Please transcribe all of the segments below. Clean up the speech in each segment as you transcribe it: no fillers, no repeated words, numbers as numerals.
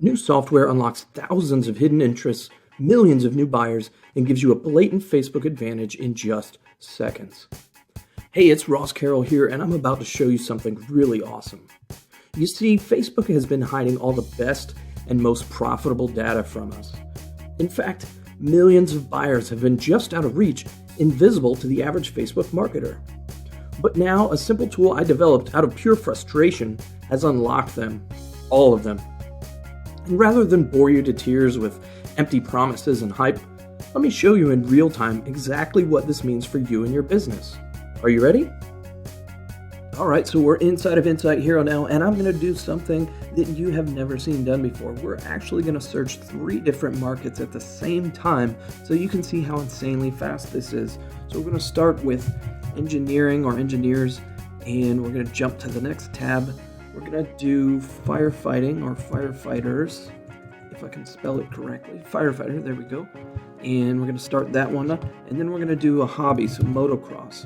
New software unlocks thousands of hidden interests, millions of new buyers, and gives you a blatant Facebook advantage in just seconds. Hey, it's Ross Carroll here, and I'm about to show you something really awesome. You see, Facebook has been hiding all the best and most profitable data from us. In fact, millions of buyers have been just out of reach, invisible to the average Facebook marketer. But now, a simple tool I developed out of pure frustration has unlocked them, all of them. And rather than bore you to tears with empty promises and hype, let me show you in real time exactly what this means for you and your business. Are you ready? Alright, so we're inside of Insight Hero now, and I'm going to do something that you have never seen done before. We're actually going to search 3 different markets at the same time so you can see how insanely fast this is. So we're going to start with engineering or engineers, and we're going to jump to the next tab. We're going to do firefighting or firefighters, if I can spell it correctly. Firefighter, there we go. And we're going to start that one up. And then we're going to do a hobby, so motocross.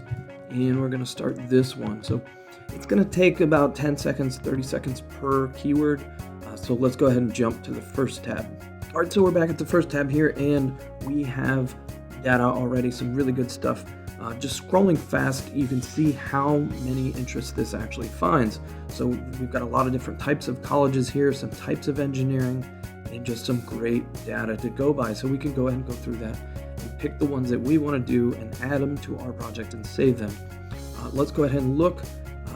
And we're going to start this one. So it's going to take about 10 seconds, 30 seconds per keyword. So let's go ahead and jump to the first tab. All right, so we're back at the first tab here, and we have data already, some really good stuff. Just scrolling fast, you can see how many interests this actually finds. So we've got a lot of different types of colleges here, some types of engineering, and just some great data to go by. So we can go ahead and go through that and pick the ones that we want to do and add them to our project and save them. Let's go ahead and look.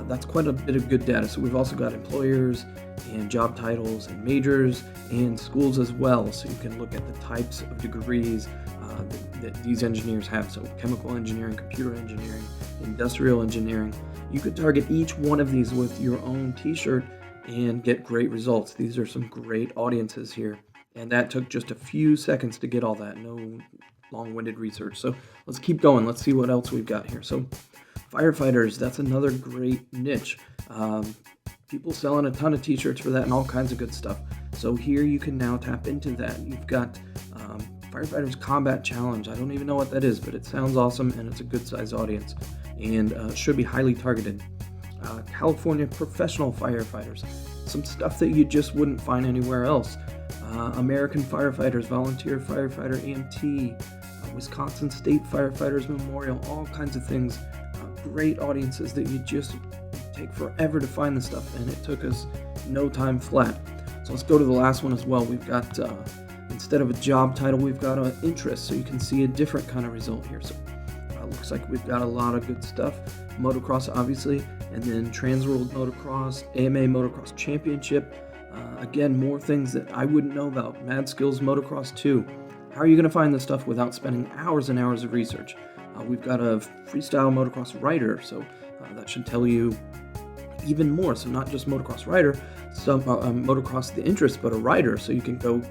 That's quite a bit of good data. So we've also got employers and job titles and majors and schools as well. So you can look at the types of degrees that these engineers have. So chemical engineering, computer engineering, industrial engineering. You could target each one of these with your own t-shirt and get great results. These are some great audiences here. And that took just a few seconds to get all that. No long-winded research. So let's keep going. Let's see what else we've got here. So firefighters, that's another great niche. People selling a ton of t-shirts for that and all kinds of good stuff. So here you can now tap into that. You've got Firefighters Combat Challenge. I don't even know what that is, but it sounds awesome and it's a good size audience and should be highly targeted. California Professional Firefighters, some stuff that you just wouldn't find anywhere else. American Firefighters, Volunteer Firefighter EMT, Wisconsin State Firefighters Memorial, all kinds of things. Great audiences that you just take forever to find the stuff, and it took us no time flat. So let's go to the last one as well. We've got instead of a job title, we've got an interest, so you can see a different kind of result here. So looks like we've got a lot of good stuff. Motocross, obviously, and then Trans World Motocross, AMA Motocross Championship. Again, more things that I wouldn't know about. Mad Skills Motocross 2. How are you going to find this stuff without spending hours and hours of research? We've got a freestyle motocross rider, so that should tell you even more. So not just motocross rider, some motocross the interest, but a rider. So you can go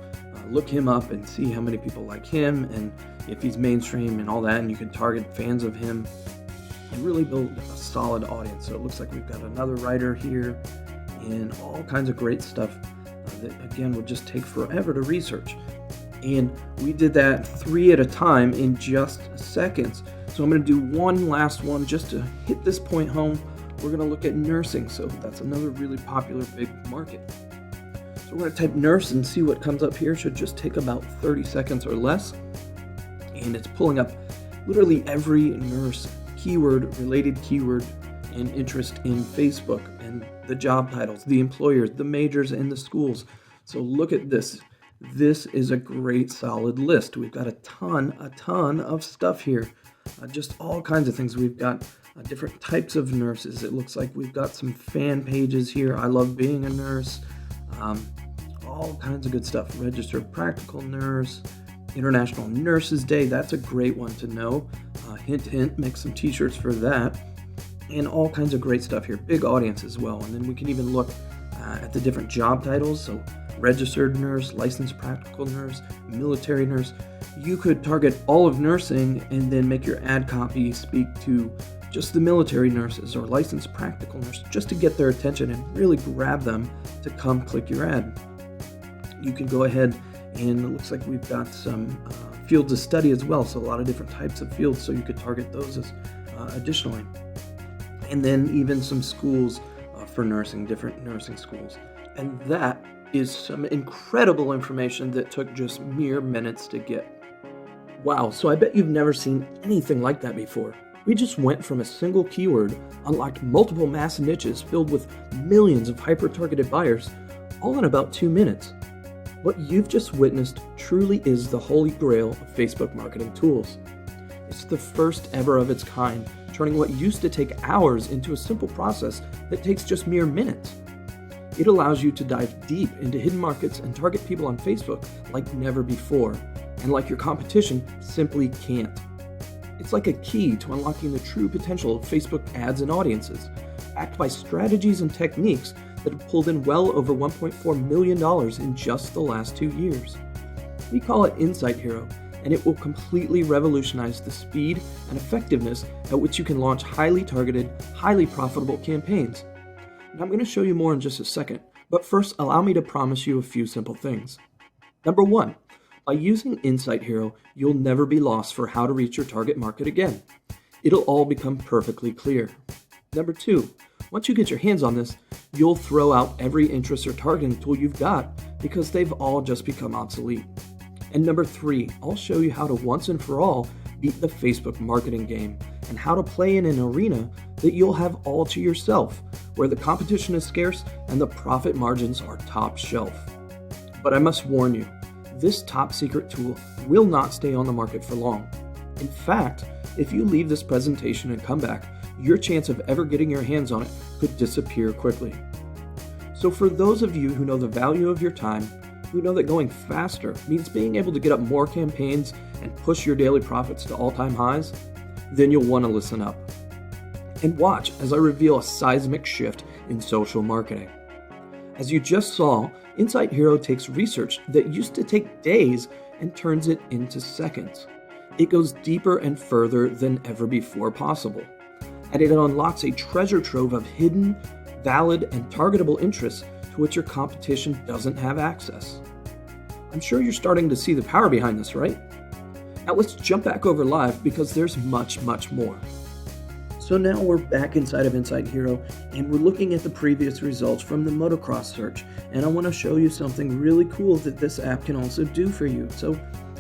look him up and see how many people like him and if he's mainstream and all that, and you can target fans of him and really build a solid audience. So it looks like we've got another writer here and all kinds of great stuff that again would just take forever to research. And we did that 3 at a time in just seconds. So I'm going to do one last one just to hit this point home. We're going to look at nursing. So that's another really popular big market. So we're going to type nurse and see what comes up here. Should just take about 30 seconds or less. And it's pulling up literally every nurse keyword, related keyword, and interest in Facebook, and the job titles, the employers, the majors, and the schools. So look at this. This is a great solid list. We've got a ton of stuff here. Just all kinds of things. We've got different types of nurses. It looks like we've got some fan pages here. I love being a nurse. All kinds of good stuff. Registered practical nurse. International Nurses Day. That's a great one to know. Hint, hint, make some t-shirts for that. And all kinds of great stuff here. Big audience as well. And then we can even look at the different job titles. So registered nurse, licensed practical nurse, military nurse. You could target all of nursing and then make your ad copy speak to just the military nurses or licensed practical nurses, just to get their attention and really grab them to come click your ad. You can go ahead and it looks like we've got some fields of study as well, so a lot of different types of fields, so you could target those as additionally. And then even some schools for nursing, different nursing schools. And that is some incredible information that took just mere minutes to get. Wow, so I bet you've never seen anything like that before. We just went from a single keyword, unlocked multiple mass niches filled with millions of hyper-targeted buyers, all in about 2 minutes. What you've just witnessed truly is the holy grail of Facebook marketing tools. It's the first ever of its kind, turning what used to take hours into a simple process that takes just mere minutes. It allows you to dive deep into hidden markets and target people on Facebook like never before, and like your competition simply can't. It's like a key to unlocking the true potential of Facebook ads and audiences, backed by strategies and techniques that have pulled in well over $1.4 million in just the last 2 years. We call it Insight Hero, and it will completely revolutionize the speed and effectiveness at which you can launch highly targeted, highly profitable campaigns. And I'm going to show you more in just a second, but first allow me to promise you a few simple things. Number 1, by using Insight Hero, you'll never be lost for how to reach your target market again. It'll all become perfectly clear. Number 2, once you get your hands on this, you'll throw out every interest or targeting tool you've got because they've all just become obsolete. And number 3, I'll show you how to once and for all beat the Facebook marketing game and how to play in an arena that you'll have all to yourself, where the competition is scarce and the profit margins are top shelf. But I must warn you, this top secret tool will not stay on the market for long. In fact, if you leave this presentation and come back, your chance of ever getting your hands on it could disappear quickly. So for those of you who know the value of your time, who know that going faster means being able to get up more campaigns and push your daily profits to all-time highs, then you'll want to listen up. And watch as I reveal a seismic shift in social marketing. As you just saw, Insight Hero takes research that used to take days and turns it into seconds. It goes deeper and further than ever before possible. And it unlocks a treasure trove of hidden, valid, and targetable interests to which your competition doesn't have access. I'm sure you're starting to see the power behind this, right? Now let's jump back over live because there's much, much more. So now we're back inside of Insight Hero and we're looking at the previous results from the motocross search, and I want to show you something really cool that this app can also do for you. So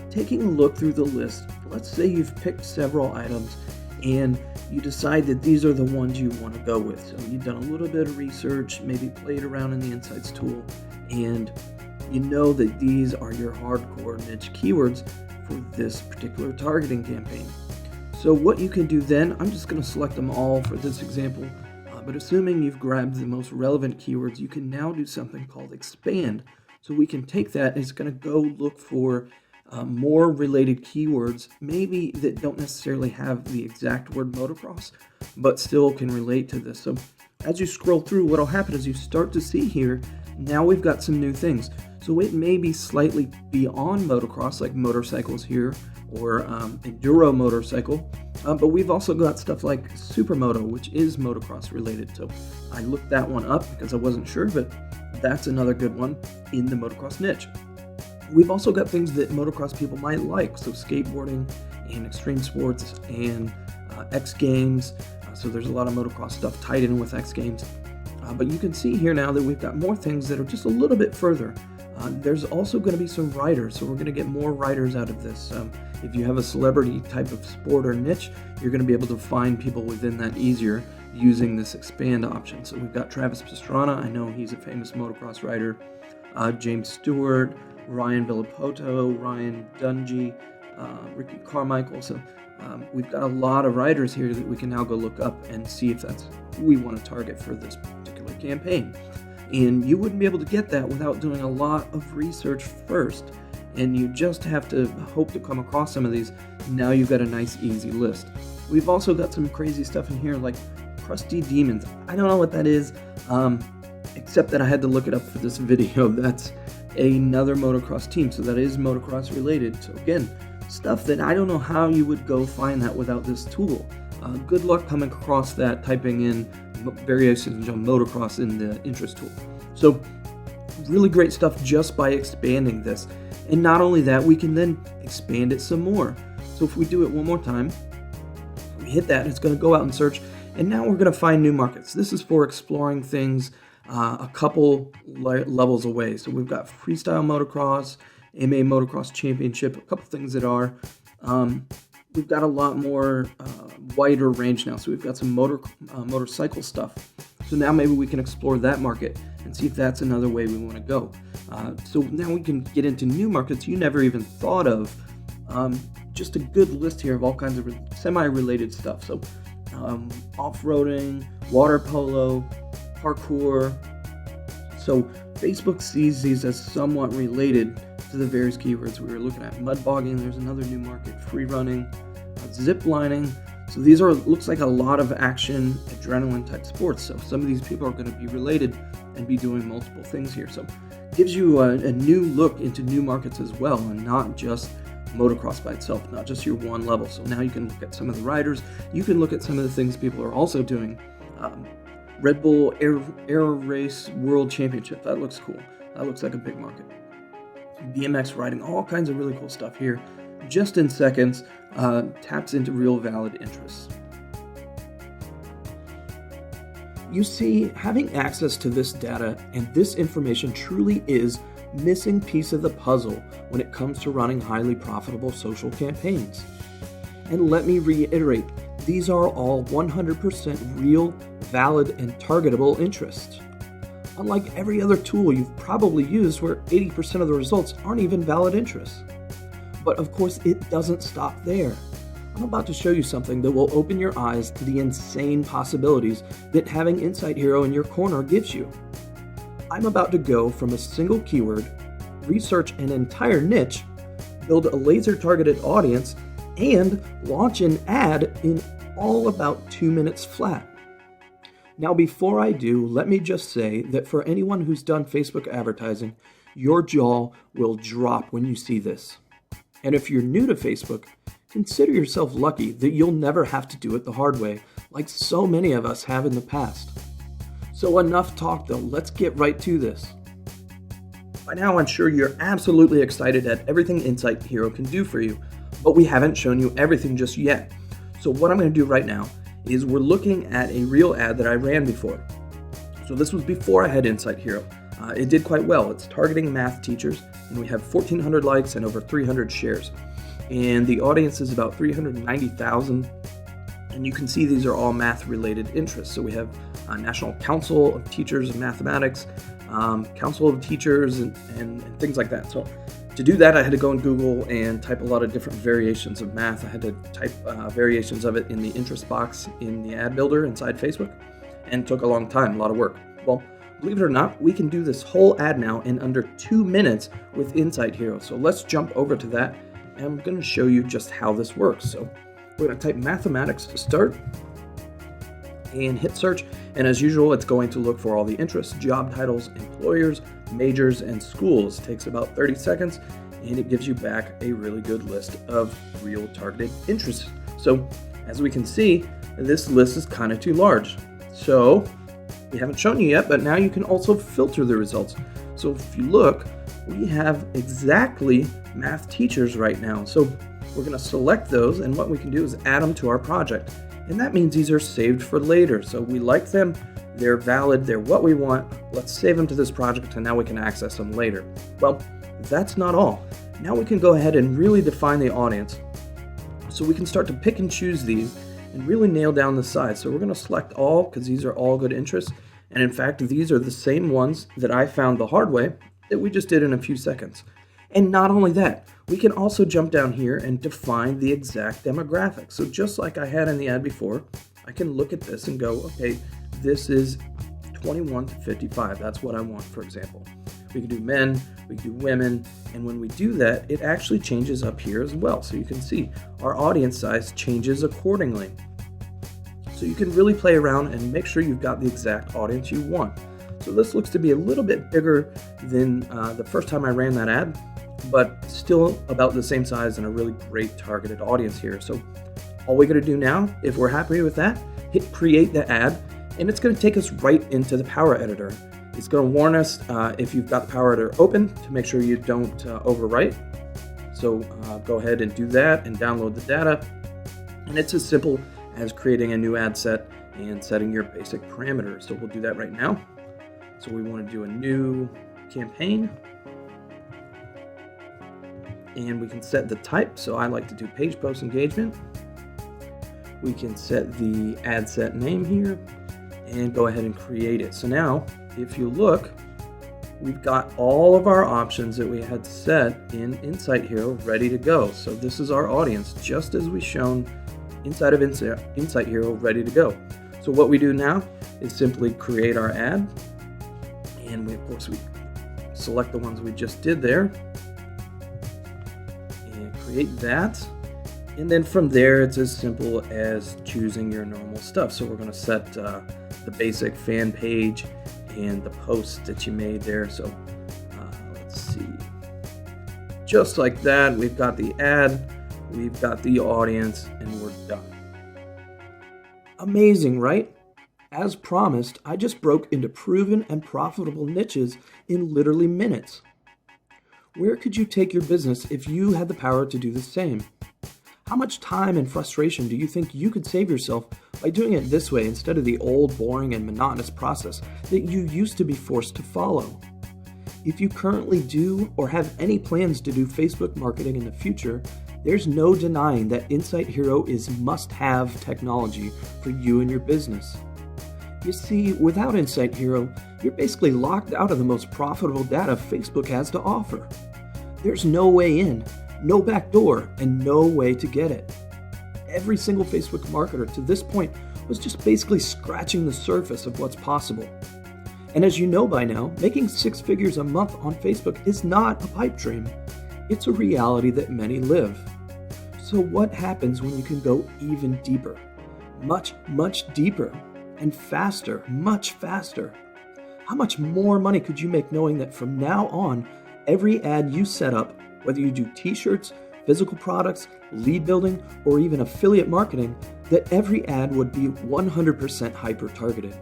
taking a look through the list, let's say you've picked several items and you decide that these are the ones you want to go with. So you've done a little bit of research, maybe played around in the Insights tool, and you know that these are your hardcore niche keywords for this particular targeting campaign. So what you can do then, I'm just going to select them all for this example, but assuming you've grabbed the most relevant keywords, you can now do something called expand. So we can take that and it's going to go look for more related keywords, maybe that don't necessarily have the exact word motocross, but still can relate to this. So as you scroll through, what will happen is you start to see here, now we've got some new things. So it may be slightly beyond motocross, like motorcycles here, or enduro motorcycle, but we've also got stuff like supermoto, which is motocross related. So I looked that one up because I wasn't sure, but that's another good one in the motocross niche. We've also got things that motocross people might like, so skateboarding and extreme sports and X Games. So there's a lot of motocross stuff tied in with X Games. But you can see here now that we've got more things that are just a little bit further. There's also going to be some riders, so we're going to get more riders out of this. If you have a celebrity type of sport or niche, you're going to be able to find people within that easier using this expand option. So we've got Travis Pastrana, I know he's a famous motocross rider, James Stewart, Ryan Villapoto, Ryan Dungey, Ricky Carmichael. So we've got a lot of riders here that we can now go look up and see if that's who we want to target for this particular campaign. And you wouldn't be able to get that without doing a lot of research first. And you just have to hope to come across some of these. Now you've got a nice, easy list. We've also got some crazy stuff in here like Crusty Demons. I don't know what that is, except that I had to look it up for this video. That's another motocross team, so that is motocross related. So again, stuff that I don't know how you would go find that without this tool. Good luck coming across that, typing in variations on motocross in the interest tool. So really great stuff just by expanding this. And not only that, we can then expand it some more. So if we do it one more time, we hit that, it's going to go out and search, and now we're going to find new markets. This is for exploring things a couple levels away. So we've got freestyle motocross, AMA Motocross Championship, a couple things that are. We've got a lot more wider range now. So we've got some motorcycle stuff. So now maybe we can explore that market and see if that's another way we want to go. So now we can get into new markets you never even thought of. Just a good list here of all kinds of semi-related stuff. So off-roading, water polo, parkour. So Facebook sees these as somewhat related to the various keywords we were looking at. Mud bogging, there's another new market. Free running, zip lining. So these looks like a lot of action, adrenaline type sports. So some of these people are going to be related and be doing multiple things here. So it gives you a new look into new markets as well, and not just motocross by itself, not just your one level. So now you can look at some of the riders. You can look at some of the things people are also doing. Red Bull Air Race World Championship. That looks cool. That looks like a big market. BMX riding, all kinds of really cool stuff here. Just in seconds, taps into real valid interests. You see, having access to this data and this information truly is missing piece of the puzzle when it comes to running highly profitable social campaigns. And let me reiterate, these are all 100% real, valid, and targetable interests. Unlike every other tool you've probably used where 80% of the results aren't even valid interests. But of course, it doesn't stop there. I'm about to show you something that will open your eyes to the insane possibilities that having Insight Hero in your corner gives you. I'm about to go from a single keyword, research an entire niche, build a laser-targeted audience, and launch an ad in all about 2 minutes flat. Now, before I do, let me just say that for anyone who's done Facebook advertising, your jaw will drop when you see this. And if you're new to Facebook, consider yourself lucky that you'll never have to do it the hard way, like so many of us have in the past. So enough talk though, let's get right to this. By now, I'm sure you're absolutely excited at everything Insight Hero can do for you, but we haven't shown you everything just yet. So what I'm going to do right now is we're looking at a real ad that I ran before. So this was before I had Insight Hero. It did quite well. It's targeting math teachers, and we have 1,400 likes and over 300 shares. And the audience is about 390,000. And you can see these are all math-related interests. So we have National Council of Teachers of Mathematics, Council of Teachers, and things like that. So to do that, I had to go in Google and type a lot of different variations of math. I had to type variations of it in the interest box in the ad builder inside Facebook, and it took a long time, a lot of work. Well, believe it or not, we can do this whole ad now in under 2 minutes with Insight Hero. So let's jump over to that, and I'm going to show you just how this works. So we're going to type mathematics to start and hit search. And as usual, it's going to look for all the interests, job titles, employers, majors, and schools. It takes about 30 seconds, and it gives you back a really good list of real targeted interests. So as we can see, this list is kind of too large. So we haven't shown you yet, but now you can also filter the results. So if you look, we have exactly math teachers right now. So we're going to select those, and what we can do is add them to our project. And that means these are saved for later. So we like them, they're valid, they're what we want. Let's save them to this project, and now we can access them later. Well, that's not all. Now we can go ahead and really define the audience. So we can start to pick and choose these and really nail down the size. So we're going to select all, because these are all good interests. And in fact, these are the same ones that I found the hard way that we just did in a few seconds. And not only that, we can also jump down here and define the exact demographic. So just like I had in the ad before, I can look at this and go, okay, this is 21 to 55. That's what I want, for example. We can do men, we can do women, and when we do that, it actually changes up here as well. So you can see our audience size changes accordingly. So you can really play around and make sure you've got the exact audience you want. So this looks to be a little bit bigger than the first time I ran that ad, but still about the same size and a really great targeted audience here. So all we got to do now, if we're happy with that, hit create the ad, and it's going to take us right into the Power Editor. It's going to warn us if you've got the Power Editor open to make sure you don't overwrite. So go ahead and do that and download the data. And it's as simple as creating a new ad set and setting your basic parameters. So we'll do that right now. So we want to do a new campaign. And we can set the type. So I like to do page post engagement. We can set the ad set name here and go ahead and create it. So now, if you look, we've got all of our options that we had set in Insight Hero ready to go. So this is our audience, just as we shown inside of Insight Hero ready to go. So what we do now is simply create our ad. And of course, we select the ones we just did there. Create that, and then from there it's as simple as choosing your normal stuff. So we're going to set the basic fan page and the post that you made there. So let's see, just like that, we've got the ad, we've got the audience, and we're done. Amazing, right? As promised, I just broke into proven and profitable niches in literally minutes. Where could you take your business if you had the power to do the same? How much time and frustration do you think you could save yourself by doing it this way instead of the old, boring, and monotonous process that you used to be forced to follow? If you currently do or have any plans to do Facebook marketing in the future, there's no denying that Insight Hero is must-have technology for you and your business. You see, without Insight Hero, you're basically locked out of the most profitable data Facebook has to offer. There's no way in, no back door, and no way to get it. Every single Facebook marketer to this point was just basically scratching the surface of what's possible. And as you know by now, making 6 figures a month on Facebook is not a pipe dream. It's a reality that many live. So what happens when you can go even deeper? Much, much deeper. And faster, much faster. How much more money could you make knowing that from now on, every ad you set up, whether you do t-shirts, physical products, lead building, or even affiliate marketing, that every ad would be 100% hyper-targeted.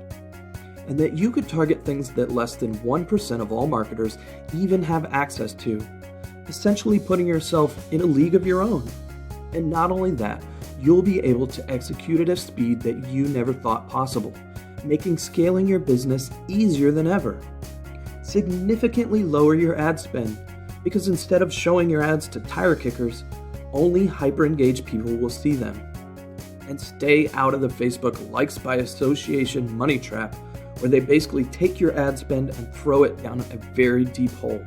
And that you could target things that less than 1% of all marketers even have access to, essentially putting yourself in a league of your own. And not only that, you'll be able to execute at a speed that you never thought possible, making scaling your business easier than ever. Significantly lower your ad spend, because instead of showing your ads to tire kickers, only hyper-engaged people will see them. And stay out of the Facebook likes by association money trap, where they basically take your ad spend and throw it down a very deep hole.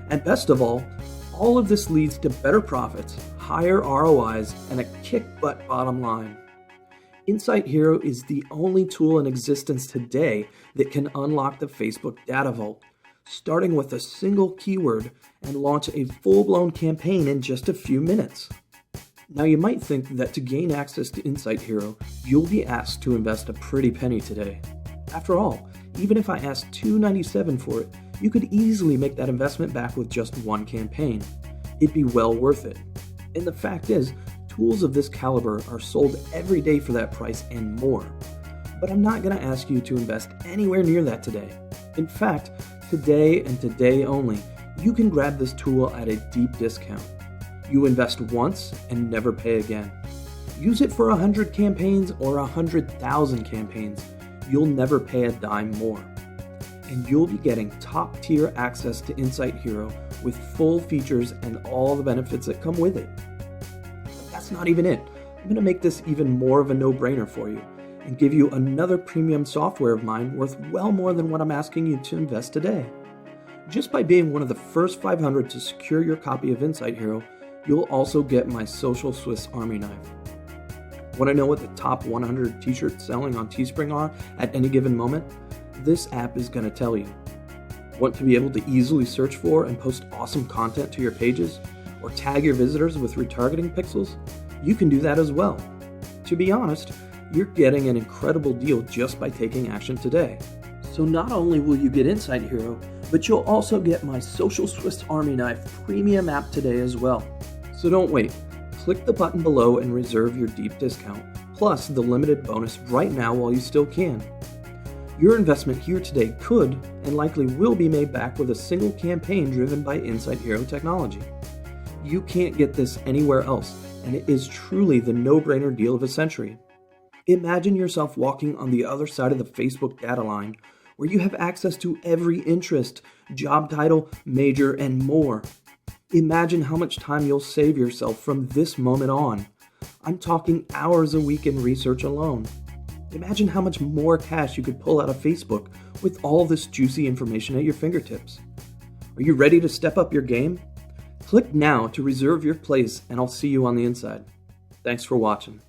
And best of all of this leads to better profits, higher ROIs, and a kick-butt bottom line. Insight Hero is the only tool in existence today that can unlock the Facebook data vault, starting with a single keyword and launch a full-blown campaign in just a few minutes. Now you might think that to gain access to Insight Hero, you'll be asked to invest a pretty penny today. After all, even if I asked $297 for it, you could easily make that investment back with just one campaign. It'd be well worth it. And the fact is, tools of this caliber are sold every day for that price and more. But I'm not going to ask you to invest anywhere near that today. In fact, today and today only, you can grab this tool at a deep discount. You invest once and never pay again. Use it for 100 campaigns or 100,000 campaigns. You'll never pay a dime more. And you'll be getting top-tier access to Insight Hero with full features and all the benefits that come with it. But that's not even it. I'm going to make this even more of a no-brainer for you and give you another premium software of mine worth well more than what I'm asking you to invest today. Just by being one of the first 500 to secure your copy of Insight Hero, you'll also get my Social Swiss Army Knife. Want to know what the top 100 t-shirts selling on Teespring are at any given moment? This app is going to tell you. Want to be able to easily search for and post awesome content to your pages? Or tag your visitors with retargeting pixels? You can do that as well. To be honest, you're getting an incredible deal just by taking action today. So not only will you get Insight Hero, but you'll also get my Social Swiss Army Knife premium app today as well. So don't wait. Click the button below and reserve your deep discount, plus the limited bonus right now while you still can. Your investment here today could and likely will be made back with a single campaign driven by Insight Hero technology. You can't get this anywhere else, and it is truly the no-brainer deal of a century. Imagine yourself walking on the other side of the Facebook data line, where you have access to every interest, job title, major, and more. Imagine how much time you'll save yourself from this moment on. I'm talking hours a week in research alone. Imagine how much more cash you could pull out of Facebook with all this juicy information at your fingertips. Are you ready to step up your game? Click now to reserve your place, and I'll see you on the inside. Thanks for watching.